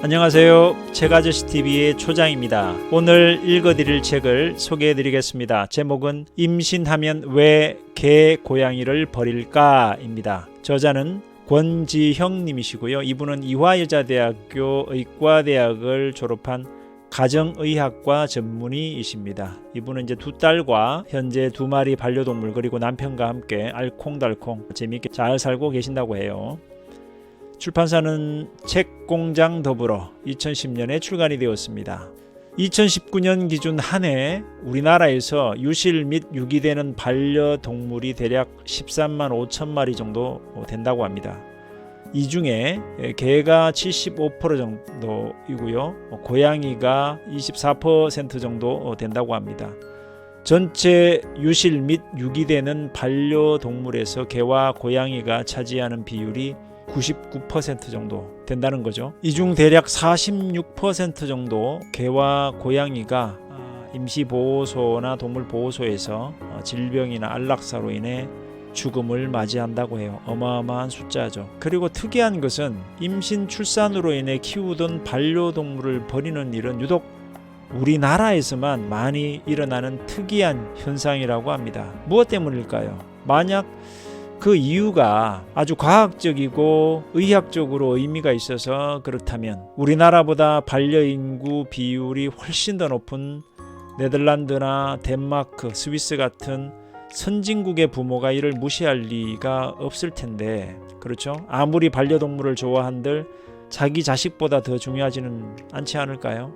안녕하세요. 책아저씨TV의 초장입니다. 오늘 읽어드릴 책을 소개해드리겠습니다. 제목은 임신하면 왜 개 고양이를 버릴까? 입니다. 저자는 권지형 님이시고요. 이분은 이화여자대학교 의과대학을 졸업한 가정의학과 전문의이십니다. 이분은 이제 두 딸과 현재 두 마리 반려동물 그리고 남편과 함께 알콩달콩 재미있게 잘 살고 계신다고 해요. 출판사는 책공장 더불어 2010년에 출간이 되었습니다. 2019년 기준 한 해 우리나라에서 유실 및 유기되는 반려동물이 대략 13만 5천 마리 정도 된다고 합니다. 이 중에 개가 75% 정도이고요. 고양이가 24% 정도 된다고 합니다. 전체 유실 및 유기되는 반려동물에서 개와 고양이가 차지하는 비율이 99% 정도 된다는 거죠. 이 중 대략 46% 정도 개와 고양이가 임시보호소나 동물보호소에서 질병이나 안락사로 인해 죽음을 맞이한다고 해요. 어마어마한 숫자죠. 그리고 특이한 것은 임신 출산으로 인해 키우던 반려동물을 버리는 일은 유독 우리나라에서만 많이 일어나는 특이한 현상이라고 합니다. 무엇 때문일까요? 만약 그 이유가 아주 과학적이고 의학적으로 의미가 있어서 그렇다면 우리나라보다 반려인구 비율이 훨씬 더 높은 네덜란드나 덴마크, 스위스 같은 선진국의 부모가 이를 무시할 리가 없을 텐데, 그렇죠? 아무리 반려동물을 좋아한들 자기 자식보다 더 중요하지는 않지 않을까요?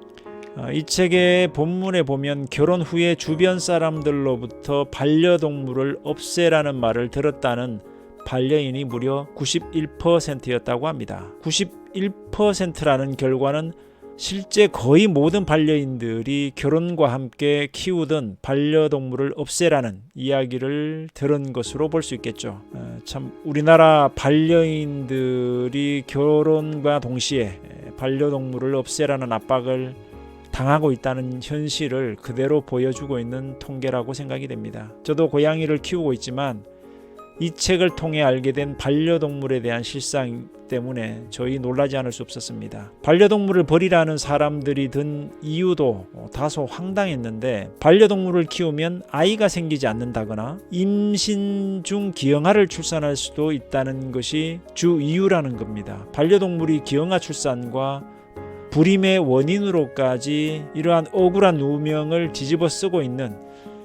이 책의 본문에 보면 결혼 후에 주변 사람들로부터 반려동물을 없애라는 말을 들었다는 반려인이 무려 91%였다고 합니다. 91%라는 결과는 실제 거의 모든 반려인들이 결혼과 함께 키우던 반려동물을 없애라는 이야기를 들은 것으로 볼 수 있겠죠. 참 우리나라 반려인들이 결혼과 동시에 반려동물을 없애라는 압박을 당하고 있다는 현실을 그대로 보여주고 있는 통계라고 생각이 됩니다. 저도 고양이를 키우고 있지만 이 책을 통해 알게 된 반려동물에 대한 실상 때문에 저희 놀라지 않을 수 없었습니다. 반려동물을 버리라는 사람들이 든 이유도 다소 황당했는데, 반려동물을 키우면 아이가 생기지 않는다거나 임신 중 기형아를 출산할 수도 있다는 것이 주 이유라는 겁니다. 반려동물이 기형아 출산과 불임의 원인으로까지 이러한 억울한 누명을 뒤집어 쓰고 있는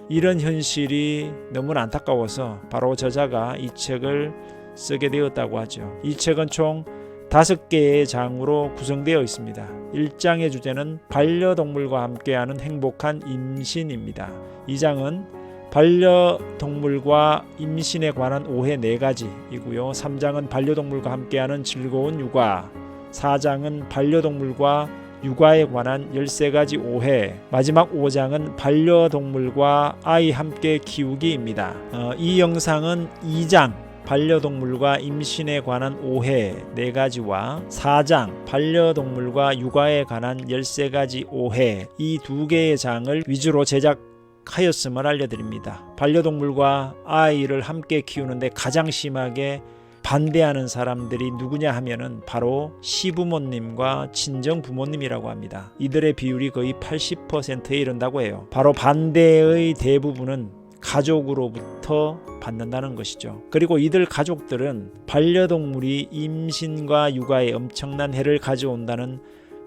이런 현실이 너무나 안타까워서 바로 저자가 이 책을 쓰게 되었다고 하죠. 이 책은 총 5개의 장으로 구성되어 있습니다. 1장의 주제는 반려동물과 함께하는 행복한 임신입니다. 2장은 반려동물과 임신에 관한 오해 4가지이고요. 3장은 반려동물과 함께하는 즐거운 육아, 4장은 반려동물과 육아에 관한 13가지 오해, 마지막 5장은 반려동물과 아이 함께 키우기입니다. 이 영상은 2장 반려동물과 임신에 관한 오해 4가지와 4장 반려동물과 육아에 관한 13가지 오해, 이 2개의 장을 위주로 제작하였음을 알려드립니다. 반려동물과 아이를 함께 키우는데 가장 심하게 반대하는 사람들이 누구냐 하면은 바로 시부모님과 친정부모님이라고 합니다. 이들의 비율이 거의 80%에 이른다고 해요. 바로 반대의 대부분은 가족으로부터 받는다는 것이죠. 그리고 이들 가족들은 반려동물이 임신과 육아에 엄청난 해를 가져온다는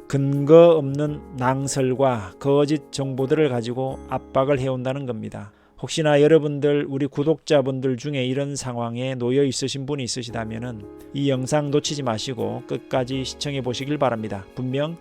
근거 없는 낭설과 거짓 정보들을 가지고 압박을 해온다는 겁니다. 혹시나 여러분들, 우리 구독자분들 중에 이런 상황에 놓여 있으신 분이 있으시다면 이 영상 놓치지 마시고 끝까지 시청해 보시길 바랍니다. 분명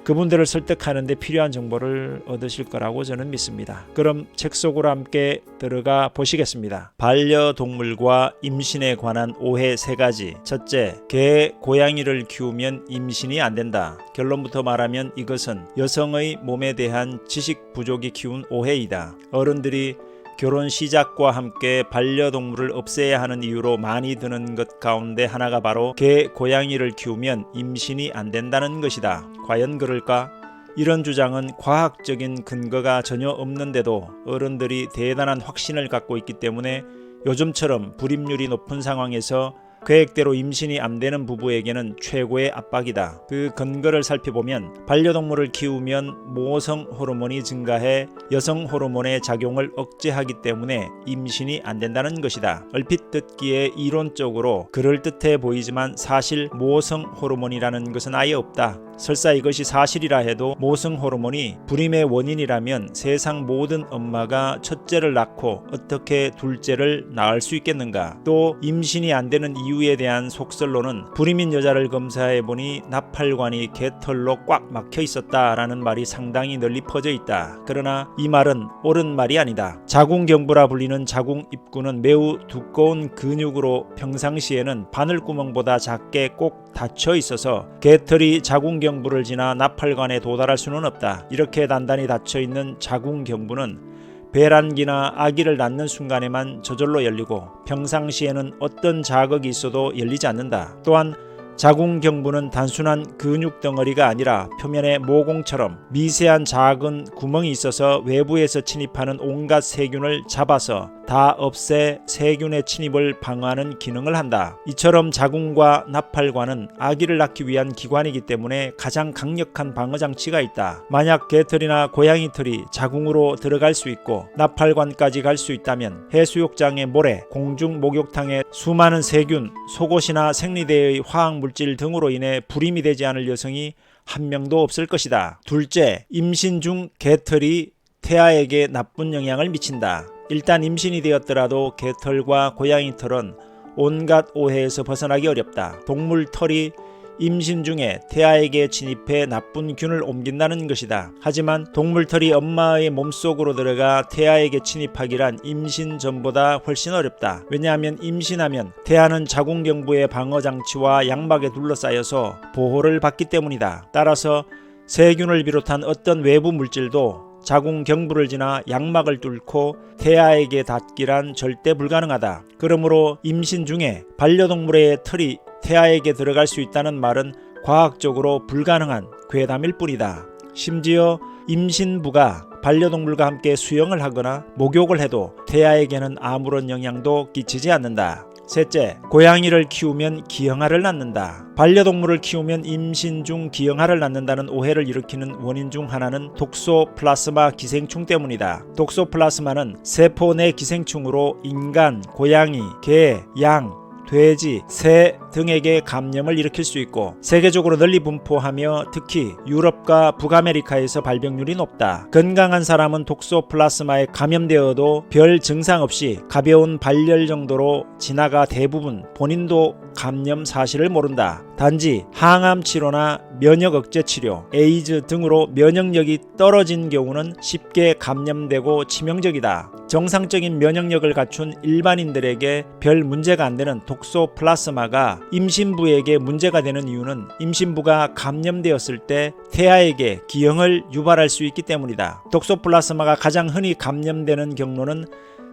그분들을 설득하는 데 필요한 정보를 얻으실 거라고 저는 믿습니다. 그럼 책 속으로 함께 들어가 보시겠습니다. 반려동물과 임신에 관한 오해 3가지. 첫째, 개, 고양이를 키우면 임신이 안 된다. 결론부터 말하면 이것은 여성의 몸에 대한 지식 부족이 키운 오해이다. 어른들이 결혼 시작과 함께 반려동물을 없애야 하는 이유로 많이 드는 것 가운데 하나가 바로 개, 고양이를 키우면 임신이 안 된다는 것이다. 과연 그럴까? 이런 주장은 과학적인 근거가 전혀 없는데도 어른들이 대단한 확신을 갖고 있기 때문에 요즘처럼 불임률이 높은 상황에서 계획대로 임신이 안 되는 부부에게는 최고의 압박이다. 그 근거를 살펴보면 반려동물을 키우면 모성 호르몬이 증가해 여성 호르몬의 작용을 억제하기 때문에 임신이 안 된다는 것이다. 얼핏 듣기에 이론적으로 그럴듯해 보이지만 사실 모성 호르몬이라는 것은 아예 없다. 설사 이것이 사실이라 해도 모성 호르몬이 불임의 원인이라면 세상 모든 엄마가 첫째를 낳고 어떻게 둘째를 낳을 수 있겠는가? 또 임신이 안 되는 이유에 대한 속설로는 불임인 여자를 검사해보니 나팔관이 개털로 꽉 막혀 있었다라는 말이 상당히 널리 퍼져 있다. 그러나 이 말은 옳은 말이 아니다. 자궁경부라 불리는 자궁 입구는 매우 두꺼운 근육으로 평상시에는 바늘구멍보다 작게 꼭 닫혀 있어서 개털이 자궁경부를 지나 나팔관에 도달할 수는 없다. 이렇게 단단히 닫혀 있는 자궁경부는 배란기나 아기를 낳는 순간에만 저절로 열리고 평상시에는 어떤 자극이 있어도 열리지 않는다. 또한 자궁경부는 단순한 근육 덩어리가 아니라 표면에 모공처럼 미세한 작은 구멍이 있어서 외부에서 침입하는 온갖 세균을 잡아서 다 없애 세균의 침입을 방어하는 기능을 한다. 이처럼 자궁과 나팔관은 아기를 낳기 위한 기관이기 때문에 가장 강력한 방어장치가 있다. 만약 개털이나 고양이 털이 자궁으로 들어갈 수 있고 나팔관까지 갈 수 있다면 해수욕장의 모래, 공중 목욕탕의 수많은 세균, 속옷이나 생리대의 화학물질 등으로 인해 불임이 되지 않을 여성이 한 명도 없을 것이다. 둘째, 임신 중 개털이 태아에게 나쁜 영향을 미친다. 일단 임신이 되었더라도 개털과 고양이 털은 온갖 오해에서 벗어나기 어렵다. 동물 털이 임신 중에 태아에게 침입해 나쁜 균을 옮긴다는 것이다. 하지만 동물 털이 엄마의 몸속으로 들어가 태아에게 침입하기란 임신 전보다 훨씬 어렵다. 왜냐하면 임신하면 태아는 자궁경부의 방어장치와 양막에 둘러싸여서 보호를 받기 때문이다. 따라서 세균을 비롯한 어떤 외부 물질도 자궁경부를 지나 양막을 뚫고 태아에게 닿기란 절대 불가능하다. 그러므로 임신 중에 반려동물의 털이 태아에게 들어갈 수 있다는 말은 과학적으로 불가능한 괴담일 뿐이다. 심지어 임신부가 반려동물과 함께 수영을 하거나 목욕을 해도 태아에게는 아무런 영향도 끼치지 않는다. 셋째, 고양이를 키우면 기형아를 낳는다. 반려동물을 키우면 임신 중 기형아를 낳는다는 오해를 일으키는 원인 중 하나는 톡소플라스마 기생충 때문이다. 톡소플라스마는 세포 내 기생충으로 인간, 고양이, 개, 양, 돼지, 새 등에게 감염을 일으킬 수 있고 세계적으로 널리 분포하며 특히 유럽과 북아메리카에서 발병률이 높다. 건강한 사람은 톡소플라스마에 감염되어도 별 증상 없이 가벼운 발열 정도로 지나가 대부분 본인도 감염 사실을 모른다. 단지 항암 치료나 면역 억제 치료, 에이즈 등으로 면역력이 떨어진 경우는 쉽게 감염되고 치명적이다. 정상적인 면역력을 갖춘 일반인들에게 별 문제가 안 되는 톡소플라스마가 임신부에게 문제가 되는 이유는 임신부가 감염되었을 때 태아에게 기형을 유발할 수 있기 때문이다. 톡소플라스마가 가장 흔히 감염되는 경로는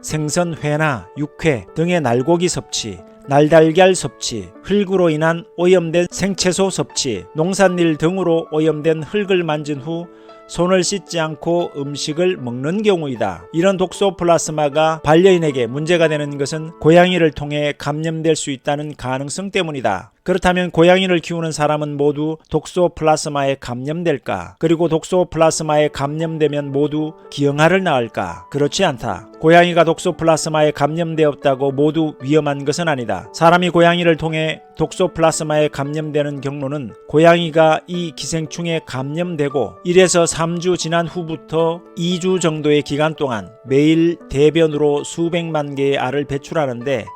생선회나 육회 등의 날고기 섭취, 날달걀 섭취, 흙으로 인한 오염된 생채소 섭취, 농산일 등으로 오염된 흙을 만진 후 손을 씻지 않고 음식을 먹는 경우이다. 이런 톡소플라스마가 반려인에게 문제가 되는 것은 고양이를 통해 감염될 수 있다는 가능성 때문이다. 그렇다면 고양이를 키우는 사람은 모두 톡소플라스마에 감염될까? 그리고 톡소플라스마에 감염되면 모두 기형아를 낳을까? 그렇지 않다. 고양이가 톡소플라스마에 감염되었다고 모두 위험한 것은 아니다. 사람이 고양이를 통해 톡소플라스마에 감염되는 경로는 고양이가 이 기생충에 감염되고 1에서 3주 지난 후부터 2주 정도의 기간 동안 매일 대변으로 수백만 개의 알을 배출하는데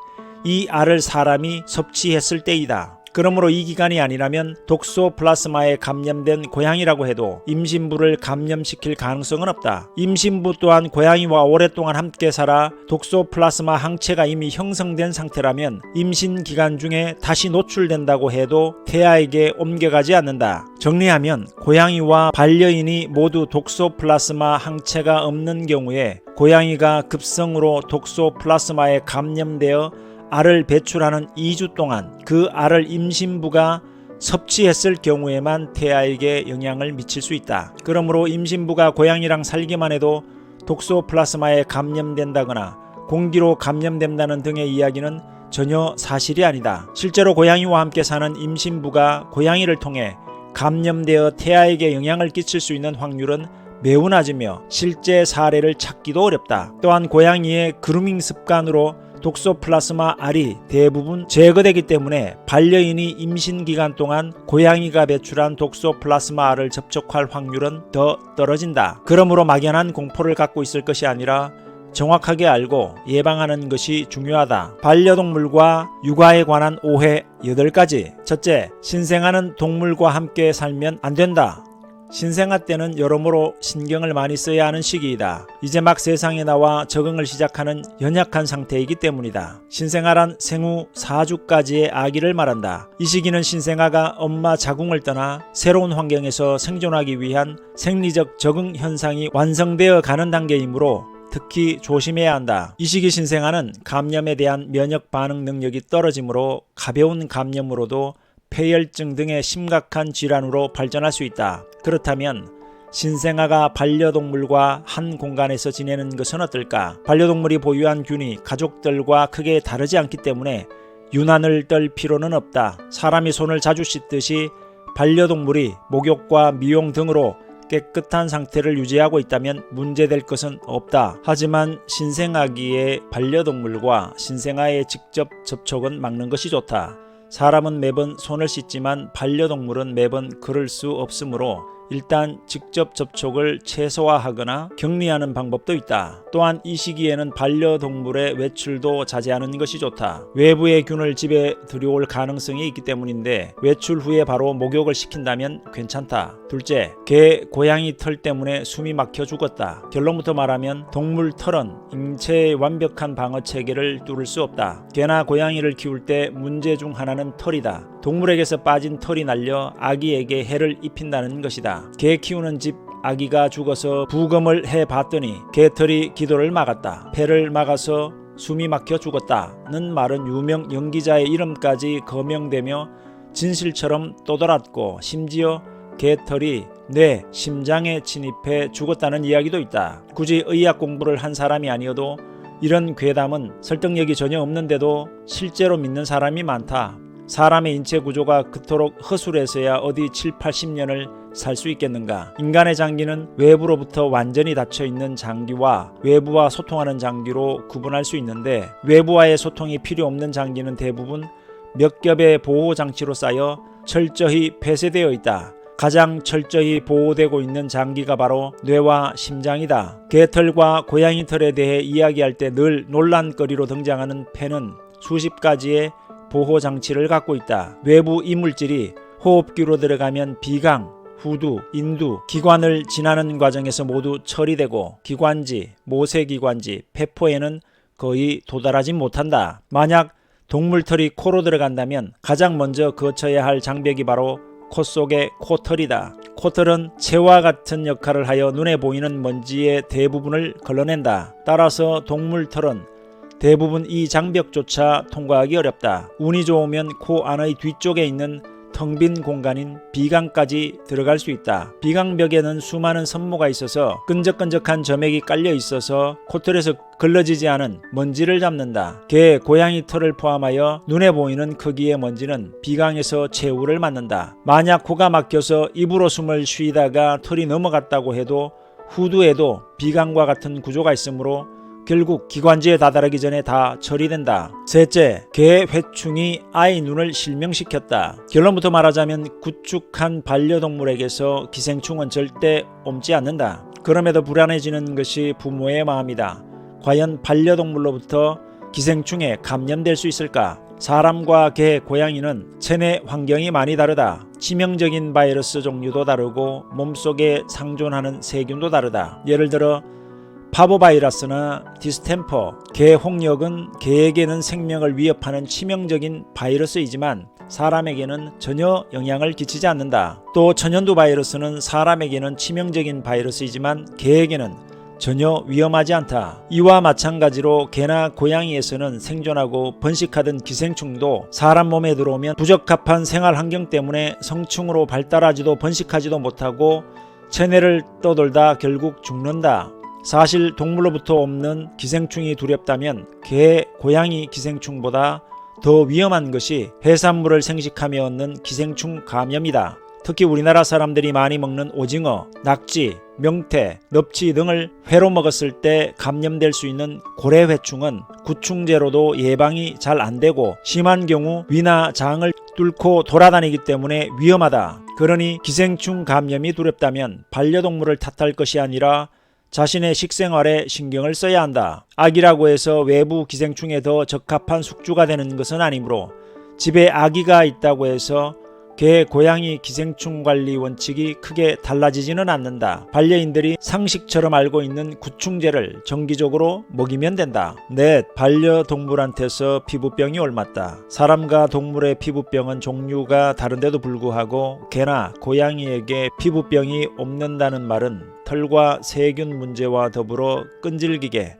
이 알을 사람이 섭취했을 때이다. 그러므로 이 기간이 아니라면 톡소플라스마에 감염된 고양이라고 해도 임신부를 감염시킬 가능성은 없다. 임신부 또한 고양이와 오랫동안 함께 살아 톡소플라스마 항체가 이미 형성된 상태라면 임신 기간 중에 다시 노출된다고 해도 태아에게 옮겨가지 않는다. 정리하면 고양이와 반려인이 모두 톡소플라스마 항체가 없는 경우에 고양이가 급성으로 톡소플라스마에 감염되어 알을 배출하는 2주 동안 그 알을 임신부가 섭취했을 경우에만 태아에게 영향을 미칠 수 있다. 그러므로 임신부가 고양이랑 살기만 해도 톡소플라스마에 감염된다거나 공기로 감염된다는 등의 이야기는 전혀 사실이 아니다. 실제로 고양이와 함께 사는 임신부가 고양이를 통해 감염되어 태아에게 영향을 끼칠 수 있는 확률은 매우 낮으며 실제 사례를 찾기도 어렵다. 또한 고양이의 그루밍 습관으로 톡소플라스마 R이 대부분 제거되기 때문에 반려인이 임신 기간 동안 고양이가 배출한 톡소플라스마 R을 접촉할 확률은 더 떨어진다. 그러므로 막연한 공포를 갖고 있을 것이 아니라 정확하게 알고 예방하는 것이 중요하다. 반려동물과 육아에 관한 오해 8가지. 첫째, 신생아는 동물과 함께 살면 안 된다. 신생아 때는 여러모로 신경을 많이 써야 하는 시기이다. 이제 막 세상에 나와 적응을 시작하는 연약한 상태이기 때문이다. 신생아란 생후 4주까지의 아기를 말한다. 이 시기는 신생아가 엄마 자궁을 떠나 새로운 환경에서 생존하기 위한 생리적 적응 현상이 완성되어 가는 단계이므로 특히 조심해야 한다. 이 시기 신생아는 감염에 대한 면역 반응 능력이 떨어지므로 가벼운 감염으로도 폐혈증 등의 심각한 질환으로 발전할 수 있다. 그렇다면 신생아가 반려동물과 한 공간에서 지내는 것은 어떨까? 반려동물이 보유한 균이 가족들과 크게 다르지 않기 때문에 유난을 떨 필요는 없다. 사람이 손을 자주 씻듯이 반려동물이 목욕과 미용 등으로 깨끗한 상태를 유지하고 있다면 문제될 것은 없다. 하지만 신생아기의 반려동물과 신생아의 직접 접촉은 막는 것이 좋다. 사람은 매번 손을 씻지만 반려동물은 매번 그럴 수 없으므로 일단 직접 접촉을 최소화하거나 격리하는 방법도 있다. 또한 이 시기에는 반려동물의 외출도 자제하는 것이 좋다. 외부의 균을 집에 들여올 가능성이 있기 때문인데 외출 후에 바로 목욕을 시킨다면 괜찮다. 둘째, 개, 고양이 털 때문에 숨이 막혀 죽었다. 결론부터 말하면 동물 털은 인체의 완벽한 방어 체계를 뚫을 수 없다. 개나 고양이를 키울 때 문제 중 하나는 털이다. 동물에게서 빠진 털이 날려 아기에게 해를 입힌다는 것이다. 개 키우는 집 아기가 죽어서 부검을 해봤더니 개털이 기도를 막았다. 폐를 막아서 숨이 막혀 죽었다는 말은 유명 연기자의 이름까지 거명되며 진실처럼 떠돌았고 심지어 개털이 뇌, 심장에 침입해 죽었다는 이야기도 있다. 굳이 의학 공부를 한 사람이 아니어도 이런 괴담은 설득력이 전혀 없는데도 실제로 믿는 사람이 많다. 사람의 인체 구조가 그토록 허술해서야 어디 7, 80년을 살 수 있겠는가. 인간의 장기는 외부로부터 완전히 닫혀있는 장기와 외부와 소통하는 장기로 구분할 수 있는데 외부와의 소통이 필요 없는 장기는 대부분 몇 겹의 보호장치로 쌓여 철저히 폐쇄되어 있다. 가장 철저히 보호되고 있는 장기가 바로 뇌와 심장이다. 개털과 고양이 털에 대해 이야기할 때 늘 논란거리로 등장하는 폐는 수십 가지의 보호장치를 갖고 있다. 외부 이물질이 호흡기로 들어가면 비강, 후두, 인두, 기관을 지나는 과정에서 모두 처리되고 기관지, 모세기관지, 폐포에는 거의 도달하지 못한다. 만약 동물털이 코로 들어간다면 가장 먼저 거쳐야 할 장벽이 바로 코 속의 코털이다. 코털은 채와 같은 역할을 하여 눈에 보이는 먼지의 대부분을 걸러낸다. 따라서 동물털은 대부분 이 장벽조차 통과하기 어렵다. 운이 좋으면 코 안의 뒤쪽에 있는 텅 빈 공간인 비강까지 들어갈 수 있다. 비강벽에는 수많은 섬모가 있어서 끈적끈적한 점액이 깔려 있어서 코털에서 걸러지지 않은 먼지를 잡는다. 개, 고양이 털을 포함하여 눈에 보이는 크기의 먼지는 비강에서 최후를 맞는다. 만약 코가 막혀서 입으로 숨을 쉬다가 털이 넘어갔다고 해도 후두에도 비강과 같은 구조가 있으므로 결국 기관지에 다다르기 전에 다 처리된다. 셋째, 개 회충이 아이 눈을 실명시켰다. 결론부터 말하자면 구축한 반려동물에게서 기생충은 절대 옮지 않는다. 그럼에도 불안해지는 것이 부모의 마음이다. 과연 반려동물로부터 기생충에 감염될 수 있을까? 사람과 개, 고양이는 체내 환경이 많이 다르다. 치명적인 바이러스 종류도 다르고 몸속에 상존하는 세균도 다르다. 예를 들어 파보바이러스나 디스템퍼, 개 홍역은 개에게는 생명을 위협하는 치명적인 바이러스이지만 사람에게는 전혀 영향을 끼치지 않는다. 또 천연두 바이러스는 사람에게는 치명적인 바이러스이지만 개에게는 전혀 위험하지 않다. 이와 마찬가지로 개나 고양이에서는 생존하고 번식하던 기생충도 사람 몸에 들어오면 부적합한 생활 환경 때문에 성충으로 발달하지도 번식하지도 못하고 체내를 떠돌다 결국 죽는다. 사실 동물로부터 없는 기생충이 두렵다면 개, 고양이 기생충보다 더 위험한 것이 해산물을 생식하며 얻는 기생충 감염이다. 특히 우리나라 사람들이 많이 먹는 오징어, 낙지, 명태, 넙치 등을 회로 먹었을 때 감염될 수 있는 고래회충은 구충제로도 예방이 잘 안되고 심한 경우 위나 장을 뚫고 돌아다니기 때문에 위험하다. 그러니 기생충 감염이 두렵다면 반려동물을 탓할 것이 아니라 자신의 식생활에 신경을 써야 한다. 아기라고 해서 외부 기생충에 더 적합한 숙주가 되는 것은 아니므로 집에 아기가 있다고 해서 개, 고양이 기생충 관리 원칙이 크게 달라지지는 않는다. 반려인들이 상식처럼 알고 있는 구충제를 정기적으로 먹이면 된다. 넷, 반려동물한테서 피부병이 옮았다. 사람과 동물의 피부병은 종류가 다른데도 불구하고 개나 고양이에게 피부병이 옮는다는 말은 털과 세균 문제와 더불어 끈질기게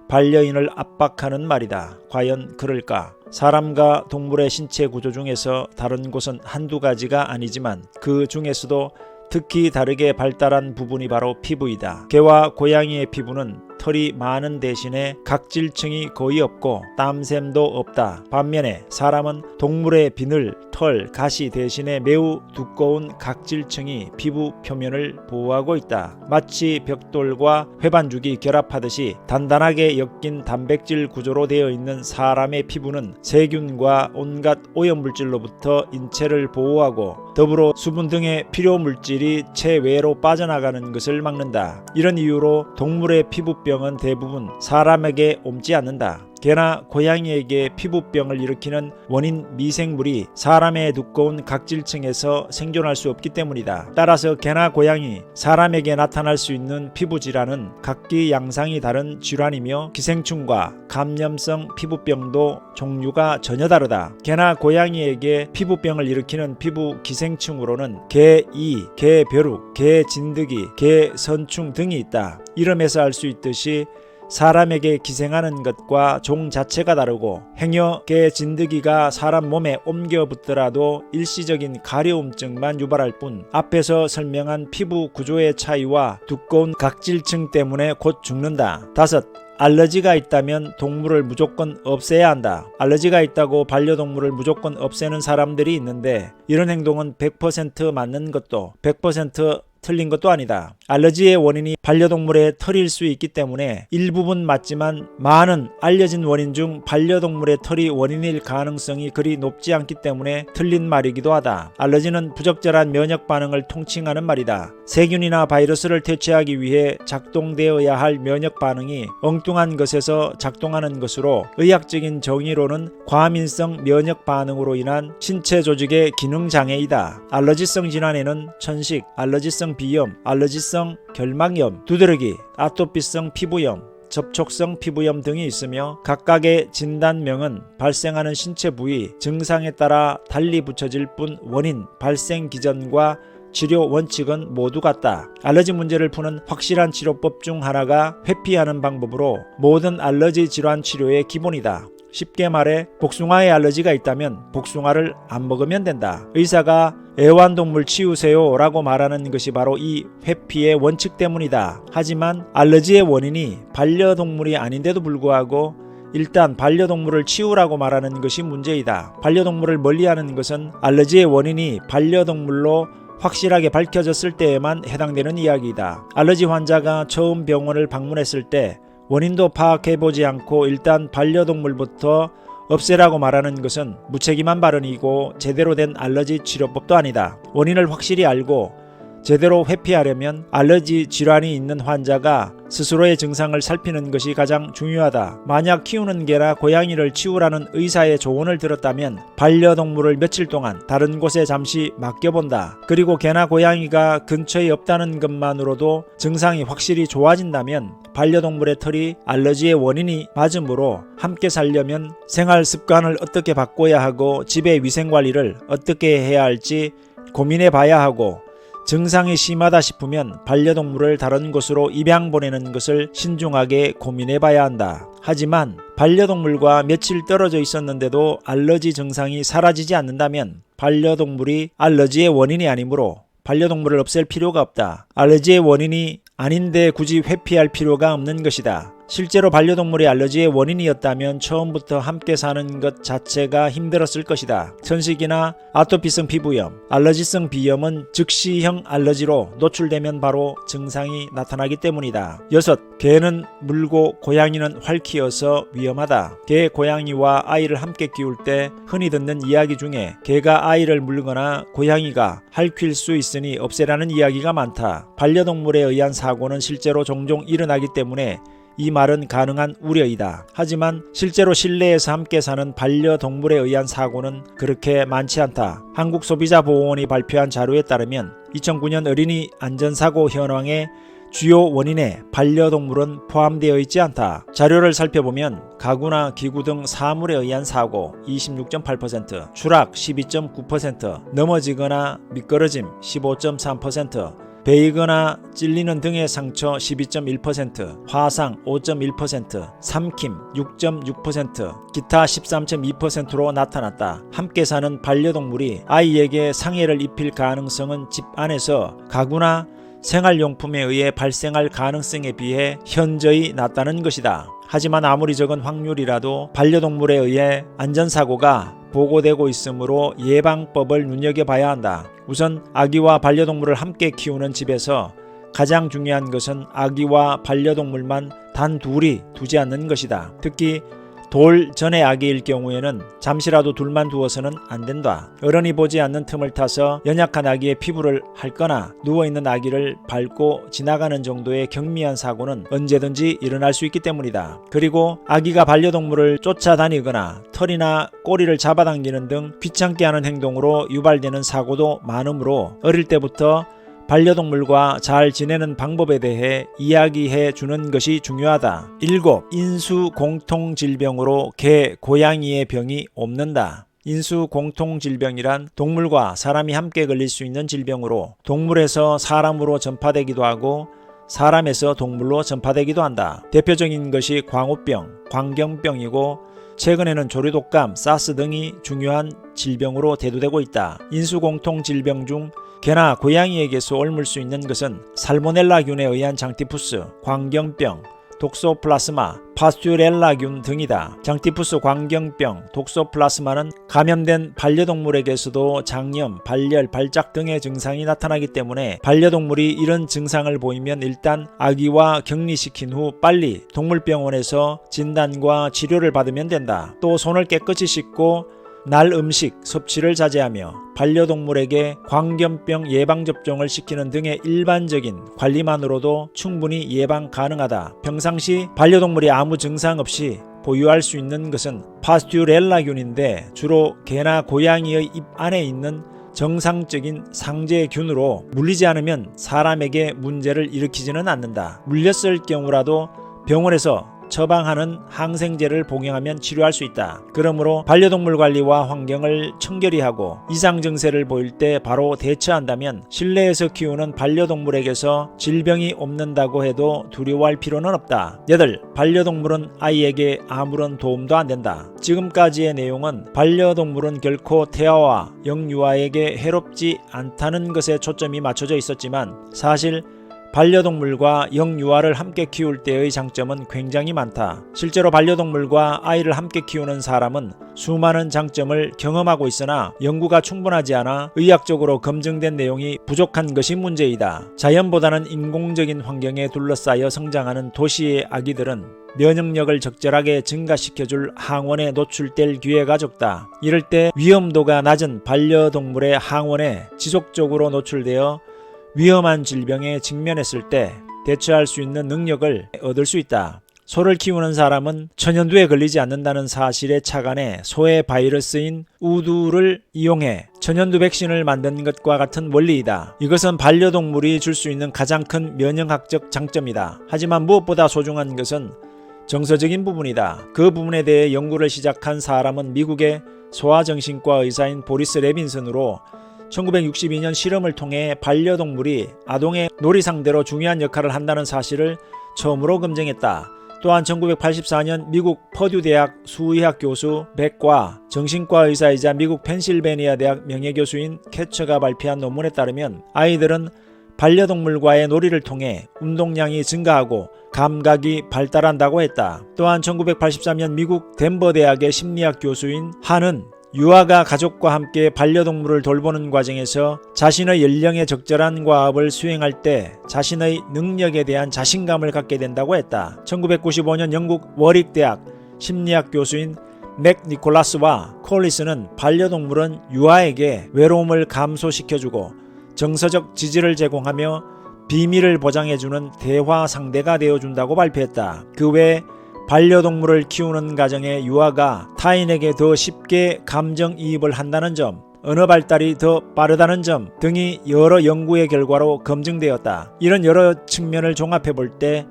반려인을 압박하는 말이다. 과연 그럴까? 사람과 동물의 신체 구조 중에서 다른 곳은 한두 가지가 아니지만 그 중에서도 특히 다르게 발달한 부분이 바로 피부이다. 개와 고양이의 피부는 털이 많은 대신에 각질층이 거의 없고 땀샘도 없다. 반면에 사람은 동물의 비늘, 털, 가시 대신에 매우 두꺼운 각질층이 피부 표면을 보호하고 있다. 마치 벽돌과 회반죽이 결합하듯이 단단하게 엮인 단백질 구조로 되어 있는 사람의 피부는 세균과 온갖 오염물질로부터 인체를 보호하고 더불어 수분 등의 필요 물질이 체외로 빠져나가는 것을 막는다. 이런 이유로 동물의 피부병은 대부분 사람에게 옮지 않는다. 개나 고양이에게 피부병을 일으키는 원인 미생물이 사람의 두꺼운 각질층에서 생존할 수 없기 때문이다. 따라서 개나 고양이, 사람에게 나타날 수 있는 피부 질환은 각기 양상이 다른 질환이며 기생충과 감염성 피부병도 종류가 전혀 다르다. 개나 고양이에게 피부병을 일으키는 피부 기생충으로는 개이, 개벼룩, 개진드기, 개선충 등이 있다. 이름에서 알 수 있듯이 사람에게 기생하는 것과 종 자체가 다르고 행여 개 진드기가 사람 몸에 옮겨 붙더라도 일시적인 가려움증만 유발할 뿐 앞에서 설명한 피부 구조의 차이와 두꺼운 각질층 때문에 곧 죽는다. 다섯, 알러지가 있다면 동물을 무조건 없애야 한다. 알러지가 있다고 반려동물을 무조건 없애는 사람들이 있는데 이런 행동은 100% 맞는 것도 100% 틀린 것도 아니다. 알러지의 원인이 반려동물의 털일 수 있기 때문에 일부분 맞지만 많은 알려진 원인 중 반려동물의 털이 원인일 가능성이 그리 높지 않기 때문에 틀린 말이기도 하다. 알러지는 부적절한 면역 반응을 통칭하는 말이다. 세균이나 바이러스를 퇴치하기 위해 작동되어야 할 면역 반응이 엉뚱한 것에서 작동하는 것으로 의학적인 정의로는 과민성 면역 반응으로 인한 신체 조직의 기능 장애이다. 알러지성 질환에는 천식, 알러지성 비염, 알러지성 결막염, 두드러기, 아토피성 피부염, 접촉성 피부염 등이 있으며 각각의 진단명은 발생하는 신체 부위, 증상에 따라 달리 붙여질 뿐 원인, 발생 기전과 치료 원칙은 모두 같다. 알러지 문제를 푸는 확실한 치료법 중 하나가 회피하는 방법으로 모든 알러지 질환 치료의 기본이다. 쉽게 말해 복숭아에 알러지가 있다면 복숭아를 안 먹으면 된다. 의사가 애완동물 치우세요 라고 말하는 것이 바로 이 회피의 원칙 때문이다. 하지만 알러지의 원인이 반려동물이 아닌데도 불구하고 일단 반려동물을 치우라고 말하는 것이 문제이다. 반려동물을 멀리하는 것은 알러지의 원인이 반려동물로 확실하게 밝혀졌을 때에만 해당되는 이야기이다. 알러지 환자가 처음 병원을 방문했을 때 원인도 파악해보지 않고 일단 반려동물부터 없애라고 말하는 것은 무책임한 발언이고 제대로 된 알러지 치료법도 아니다. 원인을 확실히 알고 제대로 회피하려면 알러지 질환이 있는 환자가 스스로의 증상을 살피는 것이 가장 중요하다. 만약 키우는 개나 고양이를 치우라는 의사의 조언을 들었다면 반려동물을 며칠 동안 다른 곳에 잠시 맡겨본다. 그리고 개나 고양이가 근처에 없다는 것만으로도 증상이 확실히 좋아진다면 반려동물의 털이 알러지의 원인이 맞으므로 함께 살려면 생활 습관을 어떻게 바꿔야 하고 집의 위생관리를 어떻게 해야 할지 고민해 봐야 하고 증상이 심하다 싶으면 반려동물을 다른 곳으로 입양 보내는 것을 신중하게 고민해 봐야 한다. 하지만 반려동물과 며칠 떨어져 있었는데도 알러지 증상이 사라지지 않는다면 반려동물이 알러지의 원인이 아니므로 반려동물을 없앨 필요가 없다. 알러지의 원인이 아닌데 굳이 회피할 필요가 없는 것이다. 실제로 반려동물이 알러지의 원인이었다면 처음부터 함께 사는 것 자체가 힘들었을 것이다. 천식이나 아토피성 피부염, 알러지성 비염은 즉시형 알러지로 노출되면 바로 증상이 나타나기 때문이다. 6. 개는 물고 고양이는 활키여서 위험하다. 개, 고양이와 아이를 함께 키울 때 흔히 듣는 이야기 중에 개가 아이를 물거나 고양이가 핥힐 수 있으니 없애라는 이야기가 많다. 반려동물에 의한 사고는 실제로 종종 일어나기 때문에 이 말은 가능한 우려이다. 하지만 실제로 실내에서 함께 사는 반려동물에 의한 사고는 그렇게 많지 않다. 한국소비자보호원이 발표한 자료에 따르면 2009년 어린이 안전사고 현황의 주요 원인에 반려동물은 포함되어 있지 않다. 자료를 살펴보면 가구나 기구 등 사물에 의한 사고 26.8%, 추락 12.9%, 넘어지거나 미끄러짐 15.3%, 베이거나 찔리는 등의 상처 12.1%, 화상 5.1%, 삼킴 6.6%, 기타 13.2%로 나타났다. 함께 사는 반려동물이 아이에게 상해를 입힐 가능성은 집 안에서 가구나 생활용품에 의해 발생할 가능성에 비해 현저히 낮다는 것이다. 하지만 아무리 적은 확률이라도 반려동물에 의해 안전사고가 보고되고 있으므로 예방법을 눈여겨봐야 한다. 우선 아기와 반려동물을 함께 키우는 집에서 가장 중요한 것은 아기와 반려동물만 단 둘이 두지 않는 것이다. 특히 돌 전의 아기일 경우에는 잠시라도 둘만 두어서는 안 된다. 어른이 보지 않는 틈을 타서 연약한 아기의 피부를 핥거나 누워있는 아기를 밟고 지나가는 정도의 경미한 사고는 언제든지 일어날 수 있기 때문이다. 그리고 아기가 반려동물을 쫓아다니거나 털이나 꼬리를 잡아당기는 등 귀찮게 하는 행동으로 유발되는 사고도 많으므로 어릴 때부터 반려동물과 잘 지내는 방법에 대해 이야기해 주는 것이 중요하다. 7. 인수공통질병으로 개, 고양이의 병이 옮는다. 인수공통질병이란 동물과 사람이 함께 걸릴 수 있는 질병으로 동물에서 사람으로 전파되기도 하고 사람에서 동물로 전파되기도 한다. 대표적인 것이 광우병, 광경병이고 최근에는 조류독감, 사스 등이 중요한 질병으로 대두되고 있다. 인수공통질병 중 개나 고양이에게서 옮을 수 있는 것은 살모넬라균에 의한 장티푸스, 광경병, 독소플라스마, 파스튜렐라균 등이다. 장티푸스, 광경병, 독소플라스마는 감염된 반려동물에게서도 장염, 발열, 발작 등의 증상이 나타나기 때문에 반려동물이 이런 증상을 보이면 일단 아기와 격리시킨 후 빨리 동물병원에서 진단과 치료를 받으면 된다. 또 손을 깨끗이 씻고 날 음식 섭취를 자제하며 반려동물에게 광견병 예방접종을 시키는 등의 일반적인 관리만으로도 충분히 예방 가능하다. 평상시 반려동물이 아무 증상 없이 보유할 수 있는 것은 파스튜렐라균인데 주로 개나 고양이의 입 안에 있는 정상적인 상제균으로 물리지 않으면 사람에게 문제를 일으키지는 않는다. 물렸을 경우라도 병원에서 처방하는 항생제를 복용하면 치료할 수 있다. 그러므로 반려동물 관리와 환경을 청결히 하고 이상 증세를 보일 때 바로 대처한다면 실내에서 키우는 반려동물에게서 질병이 옮는다고 해도 두려워할 필요는 없다. 8. 반려동물은 아이에게 아무런 도움도 안 된다. 지금까지의 내용은 반려동물은 결코 태아와 영유아에게 해롭지 않다는 것에 초점이 맞춰져 있었지만 사실 반려동물과 영유아를 함께 키울 때의 장점은 굉장히 많다. 실제로 반려동물과 아이를 함께 키우는 사람은 수많은 장점을 경험하고 있으나 연구가 충분하지 않아 의학적으로 검증된 내용이 부족한 것이 문제이다. 자연보다는 인공적인 환경에 둘러싸여 성장하는 도시의 아기들은 면역력을 적절하게 증가시켜줄 항원에 노출될 기회가 적다. 이럴 때 위험도가 낮은 반려동물의 항원에 지속적으로 노출되어 위험한 질병에 직면했을 때 대처할 수 있는 능력을 얻을 수 있다. 소를 키우는 사람은 천연두에 걸리지 않는다는 사실에 착안해 소의 바이러스인 우두를 이용해 천연두 백신을 만든 것과 같은 원리이다. 이것은 반려동물이 줄 수 있는 가장 큰 면역학적 장점이다. 하지만 무엇보다 소중한 것은 정서적인 부분이다. 그 부분에 대해 연구를 시작한 사람은 미국의 소아정신과 의사인 보리스 레빈슨으로 1962년 실험을 통해 반려동물이 아동의 놀이 상대로 중요한 역할을 한다는 사실을 처음으로 검증했다. 또한 1984년 미국 퍼듀 대학 수의학 교수 백과 정신과 의사이자 미국 펜실베니아 대학 명예교수인 캐처가 발표한 논문에 따르면 아이들은 반려동물과의 놀이를 통해 운동량이 증가하고 감각이 발달한다고 했다. 또한 1983년 미국 덴버 대학의 심리학 교수인 한은 유아가 가족과 함께 반려동물을 돌보는 과정에서 자신의 연령에 적절한 과업을 수행할 때 자신의 능력에 대한 자신감을 갖게 된다고 했다. 1995년 영국 워릭대학 심리학 교수인 맥 니콜라스와 콜리스는 반려동물은 유아에게 외로움을 감소시켜주고 정서적 지지를 제공하며 비밀을 보장해주는 대화 상대가 되어준다고 발표했다. 그 외 반려동물을 키우는 가정의 유아가 타인에게 더 쉽게 감정이입을 한다는 점, 언어 발달이 더 빠르다는 점 등이 여러 연구의 결과로 검증되었다. 이런 여러 측면을 종합해 볼 때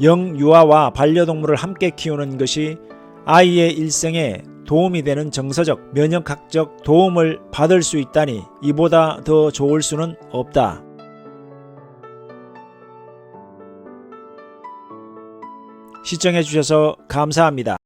영유아와 반려동물을 함께 키우는 것이 아이의 일생에 도움이 되는 정서적, 면역학적 도움을 받을 수 있다니 이보다 더 좋을 수는 없다. 시청해 주셔서 감사합니다.